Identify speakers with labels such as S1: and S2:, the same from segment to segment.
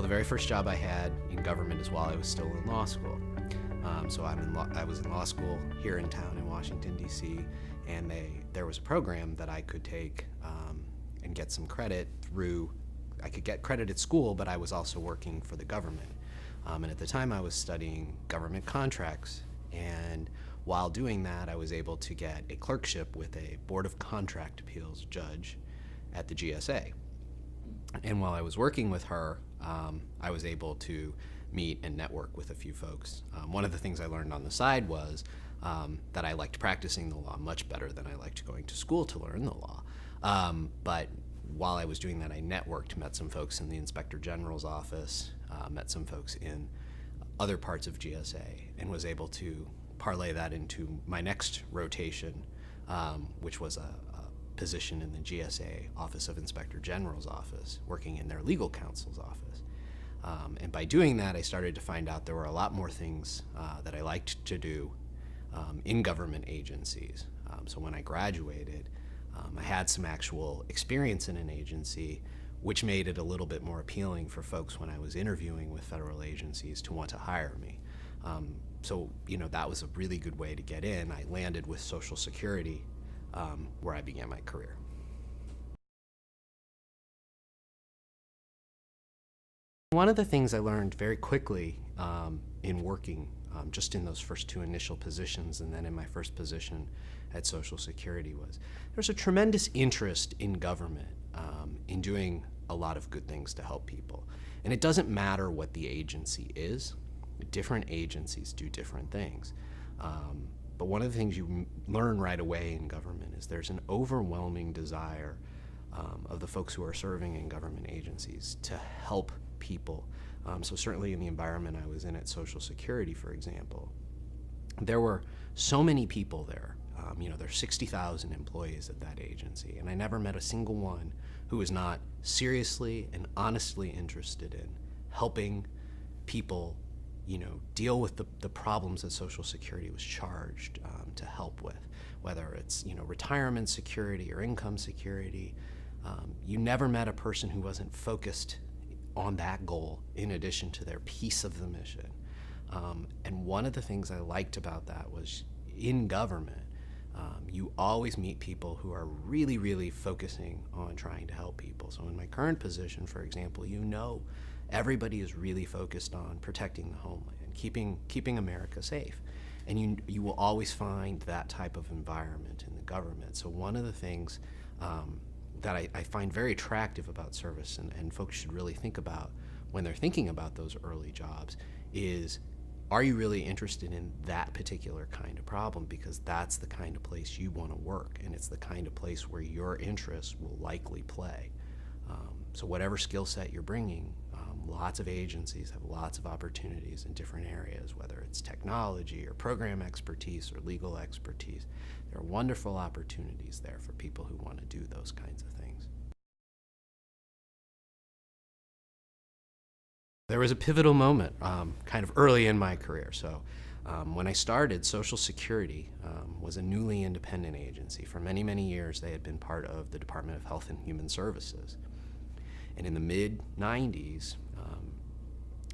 S1: Well, the very first job I had in government is while I was still in law school. I was in law school here in town in Washington, D.C., and there was a program that I could take and get some credit through. I could get credit at school, but I was also working for the government. And at the time, I was studying government contracts, and while doing that, I was able to get a clerkship with a Board of Contract Appeals judge at the GSA. And while I was working with her, I was able to meet and network with a few folks. One of the things I learned on the side was that I liked practicing the law much better than I liked going to school to learn the law. But while I was doing that, I networked, met some folks in the Inspector General's office, met some folks in other parts of GSA, and was able to parlay that into my next rotation, which was a position in the GSA Office of Inspector General's office, working in their legal counsel's office. And by doing that, I started to find out there were a lot more things that I liked to do in government agencies. So when I graduated, I had some actual experience in an agency, which made it a little bit more appealing for folks when I was interviewing with federal agencies to want to hire me. So that was a really good way to get in. I landed with Social Security, where I began my career. One of the things I learned very quickly in working just in those first two initial positions and then in my first position at Social Security was there's a tremendous interest in government in doing a lot of good things to help people. And it doesn't matter what the agency is. Different agencies do different things. But one of the things you learn right away in government is there's an overwhelming desire of the folks who are serving in government agencies to help people. So certainly in the environment I was in at Social Security, for example, there were so many people there. There's 60,000 employees at that agency, and I never met a single one who was not seriously and honestly interested in helping people deal with the problems that Social Security was charged to help with, whether it's retirement security or income security. You never met a person who wasn't focused on that goal in addition to their piece of the mission. And one of the things I liked about that was in government, you always meet people who are really, really focusing on trying to help people. So in my current position, for example, everybody is really focused on protecting the homeland, keeping America safe. And you will always find that type of environment in the government. So one of the things that I find very attractive about service and folks should really think about when they're thinking about those early jobs is, are you really interested in that particular kind of problem? Because that's the kind of place you want to work, and it's the kind of place where your interests will likely play. So whatever skill set you're bringing, lots of agencies have lots of opportunities in different areas, whether it's technology or program expertise or legal expertise. There are wonderful opportunities there for people who want to do those kinds of things. There was a pivotal moment kind of early in my career. So when I started, Social Security was a newly independent agency. For many, many years, they had been part of the Department of Health and Human Services. And in the mid-90s,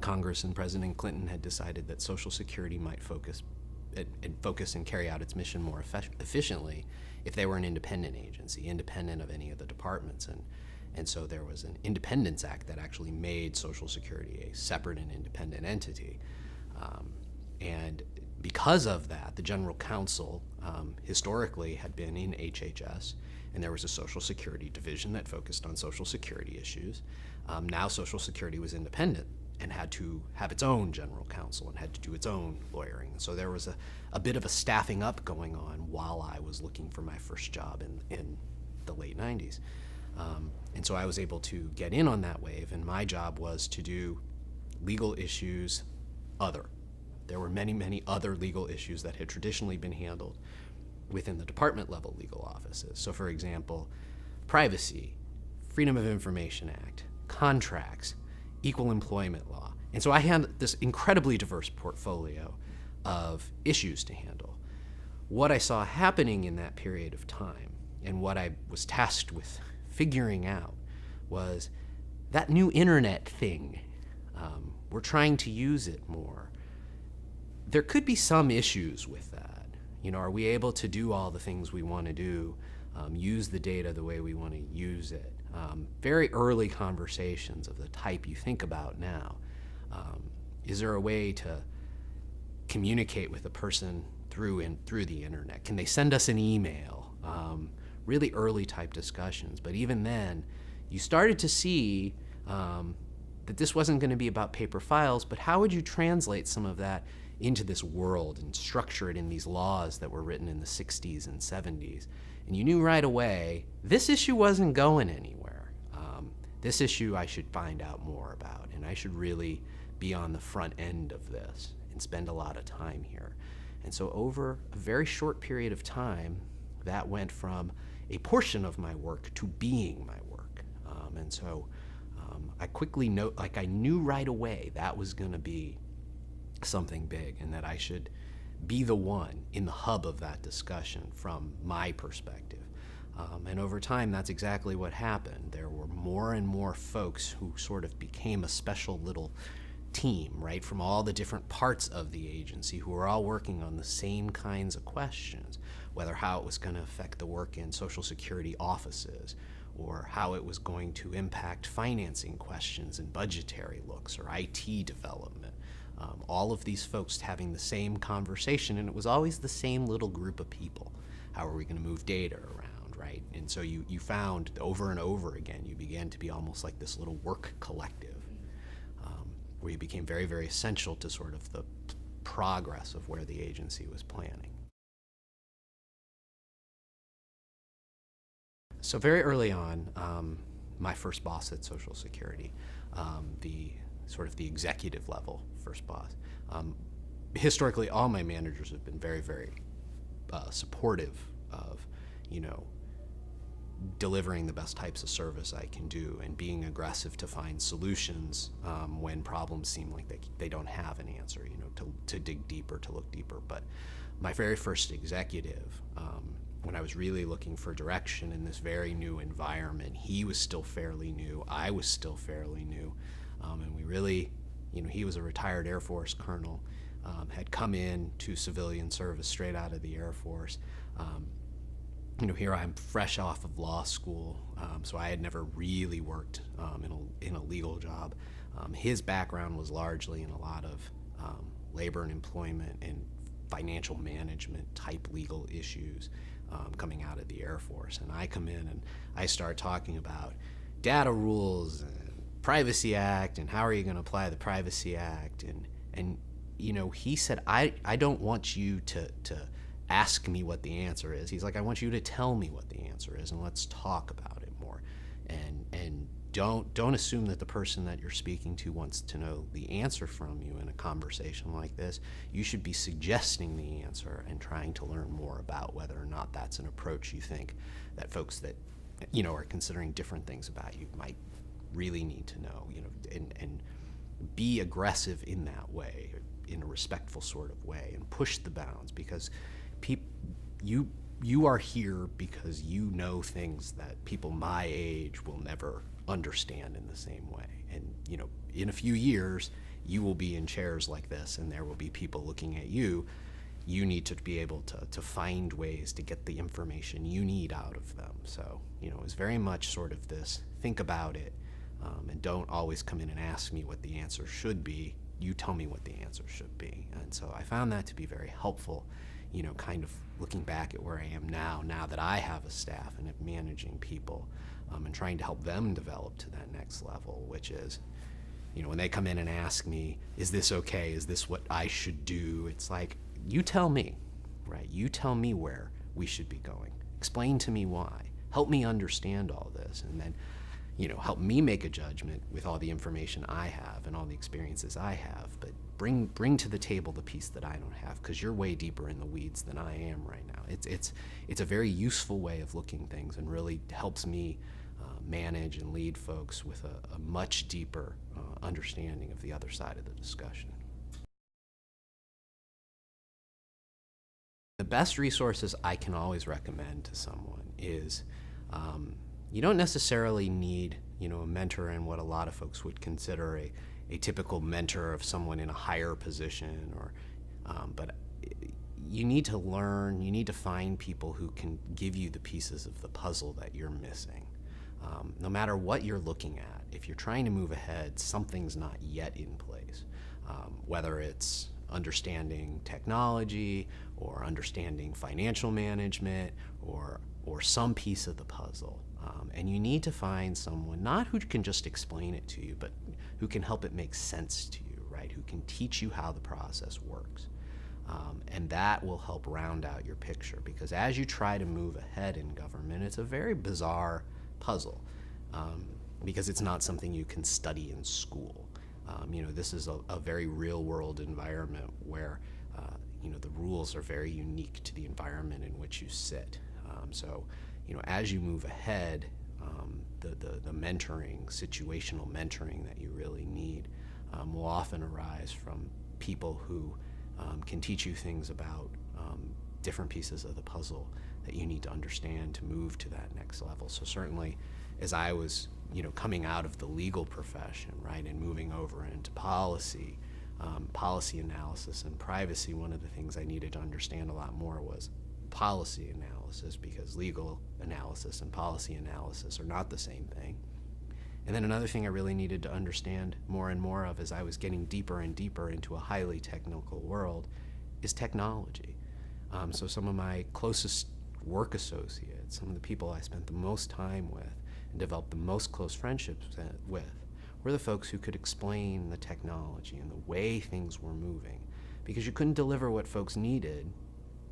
S1: Congress and President Clinton had decided that Social Security might focus and carry out its mission more efficiently if they were an independent agency, independent of any of the departments. And so there was an Independence Act that actually made Social Security a separate and independent entity. And because of that, the General Counsel historically had been in HHS, and there was a Social Security division that focused on Social Security issues. Now Social Security was independent and had to have its own General Counsel and had to do its own lawyering. So there was a bit of a staffing up going on while I was looking for my first job in the late 90s. And so I was able to get in on that wave, and my job was to do legal issues other. There were many, many other legal issues that had traditionally been handled within the department level legal offices. So for example, privacy, Freedom of Information Act, contracts, equal employment law. And so I had this incredibly diverse portfolio of issues to handle. What I saw happening in that period of time, and what I was tasked with figuring out, was that new internet thing We're trying to use it more. There could be some issues with that. Are we able to do all the things we want to do, use the data the way we want to use it? Very early conversations of the type you think about now. Is there a way to communicate with a person through the internet? Can they send us an email? Really early type discussions. But even then, you started to see that this wasn't going to be about paper files, but how would you translate some of that into this world and structure it in these laws that were written in the 60s and 70s? And you knew right away, this issue wasn't going anywhere. This issue I should find out more about, and I should really be on the front end of this and spend a lot of time here. And so over a very short period of time, that went from a portion of my work to being my work. And so I quickly I knew right away that was going to be something big, and that I should be the one in the hub of that discussion from my perspective. And over time, that's exactly what happened. There were more and more folks who sort of became a special little team, right, from all the different parts of the agency, who were all working on the same kinds of questions, whether how it was going to affect the work in Social Security offices, or how it was going to impact financing questions and budgetary looks, or IT development. All of these folks having the same conversation, and it was always the same little group of people. How are we going to move data around, right? And so you found over and over again, you began to be almost like this little work collective, where you became very, very essential to sort of the progress of where the agency was planning. So very early on, my first boss at Social Security, the executive level first boss. Historically, all my managers have been very, very supportive of, delivering the best types of service I can do and being aggressive to find solutions when problems seem like they don't have an answer, to dig deeper, to look deeper. But my very first executive, when I was really looking for direction in this very new environment, he was still fairly new, I was still fairly new, and we really, he was a retired Air Force colonel, had come in to civilian service straight out of the Air Force. Here I'm fresh off of law school, so I had never really worked in a legal job. His background was largely in a lot of labor and employment and financial management type legal issues coming out of the Air Force. And I come in and I start talking about data rules and Privacy Act and how are you going to apply the Privacy Act. And he said, I don't want you to ask me what the answer is. He's like, I want you to tell me what the answer is, and let's talk about it more. And don't assume that the person that you're speaking to wants to know the answer from you in a conversation like this. You should be suggesting the answer and trying to learn more about whether or not that's an approach you think that folks that are considering different things about you might really need to know. And be aggressive in that way, in a respectful sort of way, and push the bounds, because you are here because you know things that people my age will never understand in the same way. And in a few years, you will be in chairs like this, and there will be people looking at you. You need to be able to find ways to get the information you need out of them. So it's very much sort of this, think about it, and don't always come in and ask me what the answer should be. You tell me what the answer should be. And so I found that to be very helpful, kind of looking back at where I am now that I have a staff and am managing people, and trying to help them develop to that next level, which is, when they come in and ask me, is this okay? Is this what I should do? It's like, you tell me, right? You tell me where we should be going. Explain to me why. Help me understand all this, and then, help me make a judgment with all the information I have and all the experiences I have, but bring to the table the piece that I don't have, because you're way deeper in the weeds than I am right now. It's a very useful way of looking things, and really helps me manage and lead folks with a much deeper understanding of the other side of the discussion. The best resources I can always recommend to someone is, you don't necessarily need, a mentor in what a lot of folks would consider a typical mentor of someone in a higher position, but you need to learn, you need to find people who can give you the pieces of the puzzle that you're missing. No matter what you're looking at, if you're trying to move ahead, something's not yet in place. Whether it's understanding technology or understanding financial management or some piece of the puzzle. And you need to find someone, not who can just explain it to you, but who can help it make sense to you, right? Who can teach you how the process works. And that will help round out your picture, because as you try to move ahead in government, it's a very bizarre puzzle, because it's not something you can study in school. This is a very real-world environment where the rules are very unique to the environment in which you sit. So as you move ahead, the mentoring, situational mentoring that you really need will often arise from people who can teach you things about different pieces of the puzzle that you need to understand to move to that next level. So certainly, as I was coming out of the legal profession, right, and moving over into policy analysis and privacy, one of the things I needed to understand a lot more was policy analysis, because legal analysis and policy analysis are not the same thing. And then another thing I really needed to understand more and more of as I was getting deeper and deeper into a highly technical world is technology. So some of my closest work associates, some of the people I spent the most time with and developed the most close friendships with, were the folks who could explain the technology and the way things were moving, because you couldn't deliver what folks needed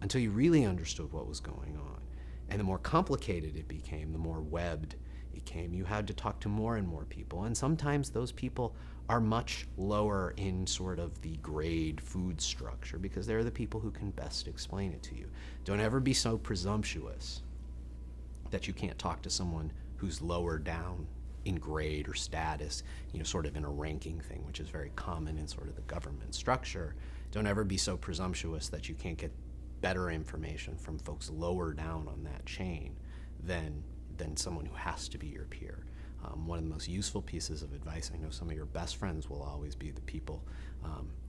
S1: until you really understood what was going on. And the more complicated it became, the more webbed it came. You had to talk to more and more people, and sometimes those people are much lower in sort of the grade food structure, because they're the people who can best explain it to you. Don't ever be so presumptuous that you can't talk to someone who's lower down in grade or status, sort of in a ranking thing, which is very common in sort of the government structure. Don't ever be so presumptuous that you can't get better information from folks lower down on that chain than someone who has to be your peer. One of the most useful pieces of advice, I know some of your best friends will always be the people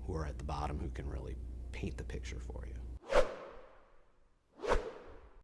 S1: who are at the bottom, who can really paint the picture for you.